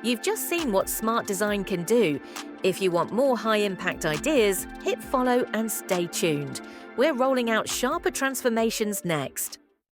You've just seen what smart design can do. If you want more high-impact ideas, hit follow and stay tuned. We're rolling out sharper transformations next.